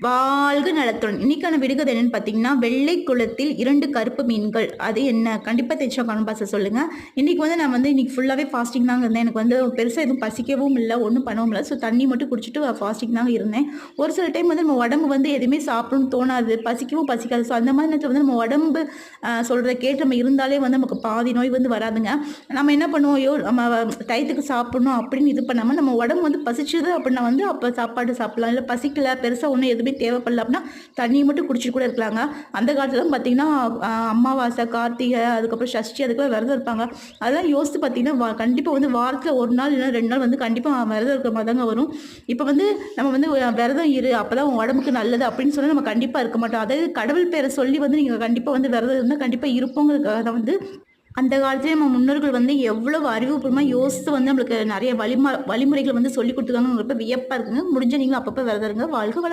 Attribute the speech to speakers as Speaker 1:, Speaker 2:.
Speaker 1: வாழ்க நலத்துடன். இன்னைக்கான விடுகதை என்னன்னு பார்த்தீங்கன்னா, வெள்ளை குளத்தில் 2 கருப்பு மீன்கள். அது என்ன? கண்டிப்பா தெரிஞ்சா கமெண்ட் பாக்ஸ்ல சொல்லுங்க. இன்னைக்கு வந்து நான் வந்து இன்னைக்கு ஃபுல்லாவே ஃபாஸ்டிங் தாங்க இருந்தேன். எனக்கு வந்து பெருசா எதுவும் பசிக்கவும் இல்ல, ஒண்ணும் பண்ணவும் இல்ல. ஸோ தண்ணி மட்டும் குடிச்சிட்டு ஃபாஸ்டிங் தாங்க இருந்தேன். ஒரு சில டைம் வந்து நம்ம உடம்பு வந்து எதுவுமே சாப்பிடணும்னு தோணாது, பசிக்கவும் பசிக்காது. ஸோ அந்த மாதிரி நேரத்துல வந்து நம்ம உடம்பு சொல்றத கேட்டு நம்ம இருந்தாலே வந்து நமக்கு பாதி நோய் வந்து வராதுங்க. நம்ம என்ன பண்ணுவோம், ஐயோ! நம்ம டயத்துக்கு சாப்பிடணும் அப்படின்னு இது பண்ணாம, நம்ம உடம்பு வந்து பசிச்சுது அப்படின்னா வந்து அப்ப சாப்பாடு சாப்பிடலாம். இல்ல பசிக்கல, பெருசா ஒண்ணும் எதுவுமே தேவைப்படல அப்படின்னா, தண்ணி மட்டும் குடிச்சிட்டு கூட இருக்கலாங்க. அந்த காலத்துலலாம் பார்த்தீங்கன்னா, அமாவாசை, கார்த்திகை, அதுக்கப்புறம் சஷ்டி அதுக்கெல்லாம் விரதம் இருப்பாங்க. அதெல்லாம் யோசித்து பார்த்தீங்கன்னா, கண்டிப்பா வந்து வாரத்துல 1 நாள் இல்லன்னா 2 நாள் வந்து கண்டிப்பா விரதம் இருக்கிற மாரி தாங்க வரும். இப்ப வந்து நம்ம வந்து விரதம் இரு, அப்பதான் உன் உடம்புக்கு நல்லது அப்படின்னு சொன்னா நம்ம கண்டிப்பா இருக்க மாட்டோம். அதாவது கடவுள் பேர சொல்லி வந்து நீங்க கண்டிப்பா வந்து விரதம் இருந்தா கண்டிப்பா இருப்போங்கிறதுக்காக தான் வந்து அந்த காலத்திலேயே நம்ம முன்னோர்கள் வந்து எவ்வளவு அறிவுபூர்வமா யோசித்து வந்து நம்மளுக்கு நெறைய வழிமுறைகள் வந்து சொல்லிக் குடுத்துருக்காங்கங்கிறப்ப வியப்பா இருக்குங்க. முடிஞ்சா நீங்களும் அப்பப்ப விரதம் இருங்க. வாழ்க வளத்துடன்.